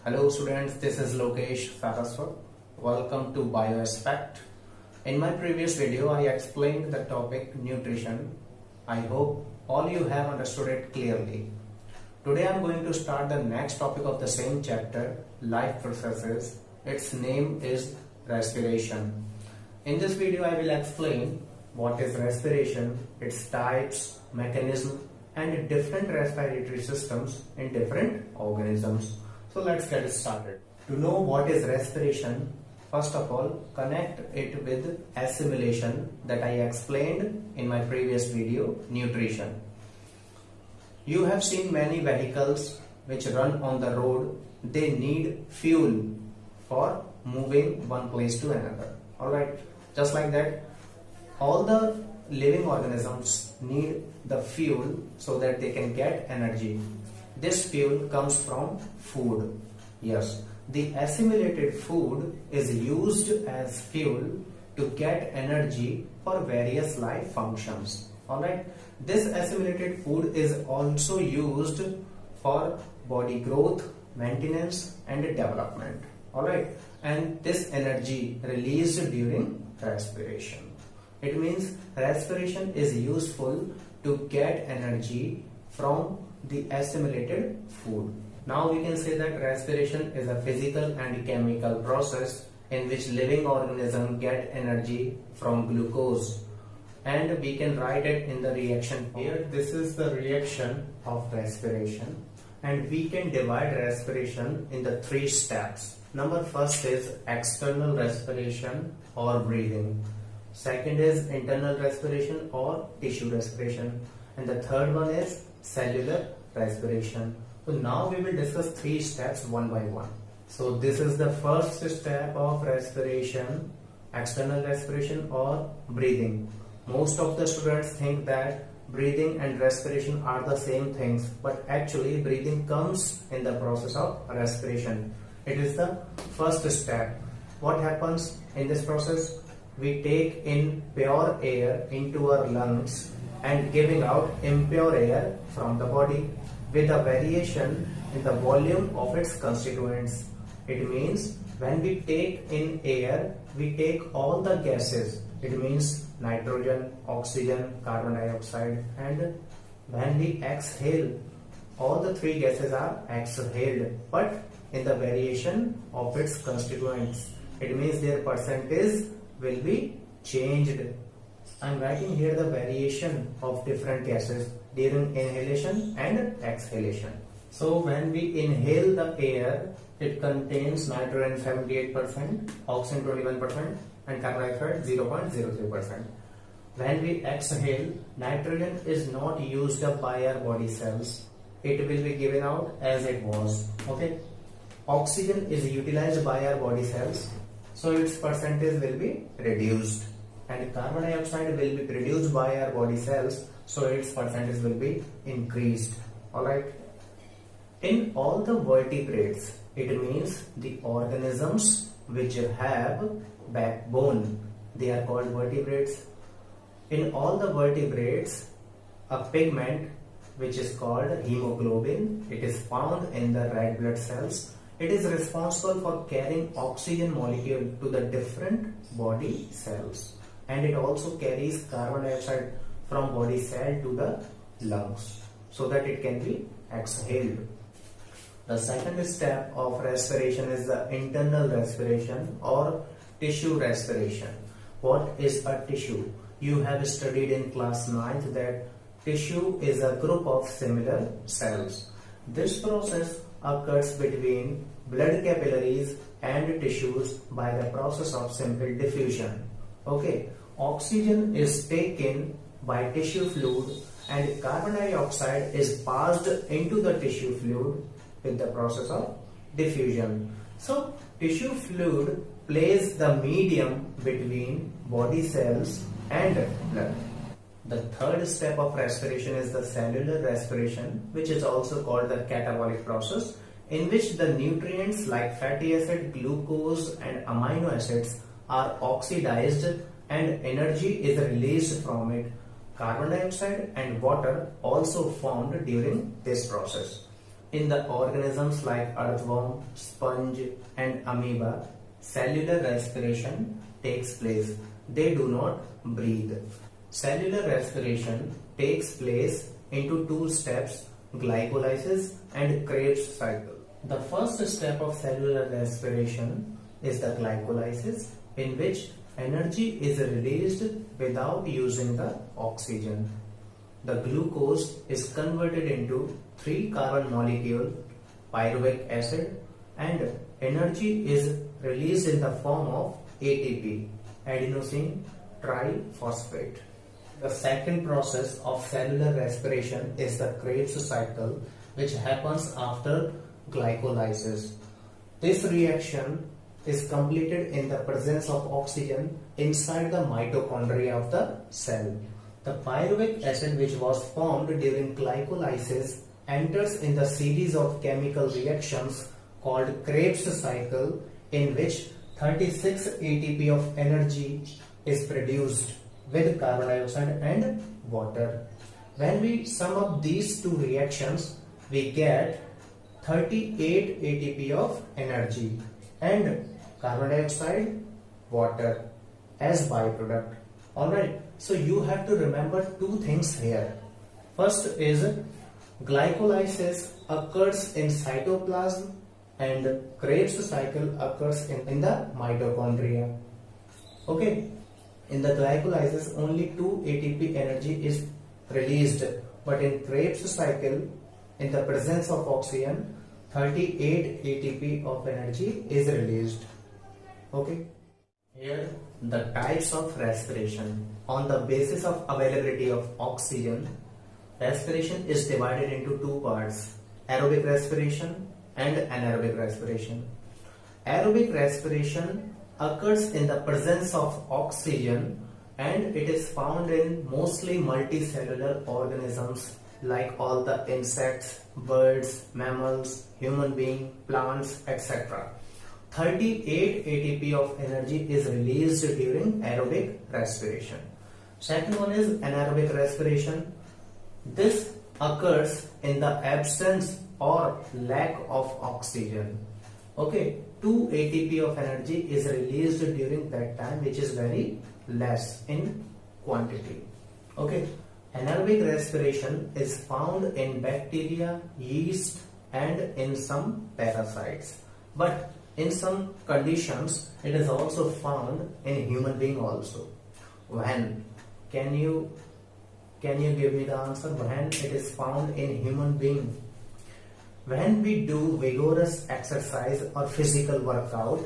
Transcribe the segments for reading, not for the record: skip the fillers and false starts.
Hello students, this is Lokesh Saraswat. Welcome to Bioaspect. In my previous video, I explained the topic nutrition. I hope all you have understood it clearly. Today I am going to start the next topic of the same chapter, life processes. Its name is respiration. In this video, I will explain what is respiration, its types, mechanism, and different respiratory systems in different organisms. So let's get started. To know what is respiration, first of all, connect it with assimilation that I explained in my previous video, nutrition. You have seen many vehicles which run on the road. They need fuel for moving one place to another. Alright, just like that, all the living organisms need the fuel so that they can get energy. This fuel comes from food. Yes, the assimilated food is used as fuel to get energy for various life functions. Alright, this assimilated food is also used for body growth, maintenance and development. Alright, and this energy released during respiration. It means respiration is useful to get energy from the assimilated food. Now we can say that respiration is a physical and chemical process in which living organisms get energy from glucose, and we can write it in the reaction here. This is the reaction of respiration, and we can divide respiration in the three steps. Number first is external respiration or breathing. Second is internal respiration or tissue respiration, and the third one is cellular respiration. So now we will discuss three steps one by one. So this is the first step of respiration, external respiration or breathing. Most of the students think that breathing and respiration are the same things, but actually breathing comes in the process of respiration. It is the first step. What happens in this process? We take in pure air into our lungs and giving out impure air from the body with a variation in the volume of its constituents. It means when we take in air, we take all the gases. It means nitrogen, oxygen, carbon dioxide, and when we exhale, all the three gases are exhaled, but in the variation of its constituents. It means their percentage will be changed. I am writing here the variation of different gases during inhalation and exhalation. So when we inhale the air, it contains nitrogen 78%, oxygen 21% and carbon dioxide 0.03%. When we exhale, nitrogen is not used up by our body cells. It will be given out as it was. Okay. Oxygen is utilized by our body cells, so its percentage will be reduced, and carbon dioxide will be produced by our body cells, so its percentage will be increased. Alright. In all the vertebrates, it means the organisms which have backbone, they are called vertebrates. In all the vertebrates, a pigment which is called hemoglobin, it is found in the red blood cells. It is responsible for carrying oxygen molecule to the different body cells, and it also carries carbon dioxide from body cell to the lungs so that it can be exhaled. The second step of respiration is the internal respiration or tissue respiration. What is a tissue? You have studied in class 9th that tissue is a group of similar cells. This process occurs between blood capillaries and tissues by the process of simple diffusion. Okay, oxygen is taken by tissue fluid and carbon dioxide is passed into the tissue fluid with the process of diffusion. So tissue fluid plays the medium between body cells and blood. The third step of respiration is the cellular respiration, which is also called the catabolic process, in which the nutrients like fatty acid, glucose and amino acids are oxidized and energy is released from it. Carbon dioxide and water also formed during this process. in the organisms like earthworm, sponge and amoeba, cellular respiration takes place. They do not breathe. Cellular respiration takes place into two steps, glycolysis and Krebs cycle. The first step of cellular respiration is the glycolysis, in which energy is released without using the oxygen. The glucose is converted into 3 carbon molecule, pyruvic acid, and energy is released in the form of ATP, adenosine triphosphate. The second process of cellular respiration is the Krebs cycle, which happens after glycolysis. This reaction is completed in the presence of oxygen inside the mitochondria of the cell. The pyruvic acid, which was formed during glycolysis, enters in the series of chemical reactions called Krebs cycle, in which 36 ATP of energy is produced with carbon dioxide and water. When we sum up these two reactions, we get 38 ATP of energy and carbon dioxide, water as byproduct. Alright, so you have to remember two things here. First is glycolysis occurs in cytoplasm and Krebs cycle occurs in the mitochondria. Okay, in the glycolysis only 2 ATP energy is released, but in Krebs cycle, in the presence of oxygen, 38 ATP of energy is released. Okay. Here the types of respiration. On the basis of availability of oxygen, respiration is divided into two parts, aerobic respiration and anaerobic respiration. Aerobic respiration occurs in the presence of oxygen and it is found in mostly multicellular organisms like all the insects, birds, mammals, human beings, plants, etc. 38 ATP of energy is released during aerobic respiration. Second one is anaerobic respiration. This occurs in the absence or lack of oxygen. Okay, 2 ATP of energy is released during that time, which is very less in quantity. Okay, anaerobic respiration is found in bacteria, yeast and in some parasites. But in some conditions, it is also found in human being also. When? Can you give me the answer? When it is found in human being? When we do vigorous exercise or physical workout,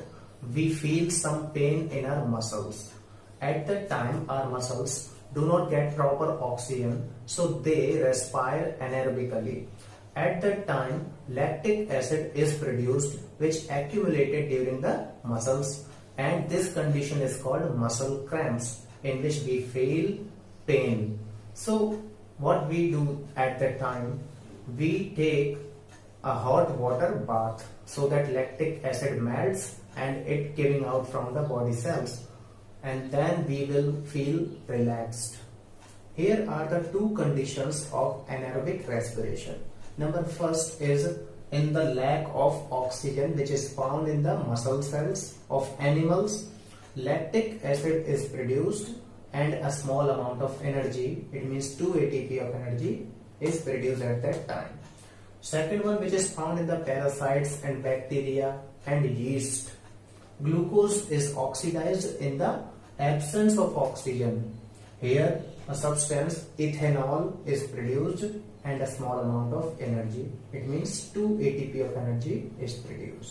we feel some pain in our muscles. At that time, our muscles do not get proper oxygen, so they respire anaerobically. At that time, lactic acid is produced, which accumulated during the muscles, and this condition is called muscle cramps, in which we feel pain. So what we do at that time, we take a hot water bath so that lactic acid melts and it giving out from the body cells, and then we will feel relaxed. Here are the two conditions of anaerobic respiration. Number first is in the lack of oxygen, which is found in the muscle cells of animals. Lactic acid is produced and a small amount of energy, it means 2 ATP of energy, is produced at that time. Second one, which is found in the parasites and bacteria and yeast. Glucose is oxidized in the absence of oxygen. Here a substance ethanol is produced and a small amount of energy, it means 2 ATP of energy is produced.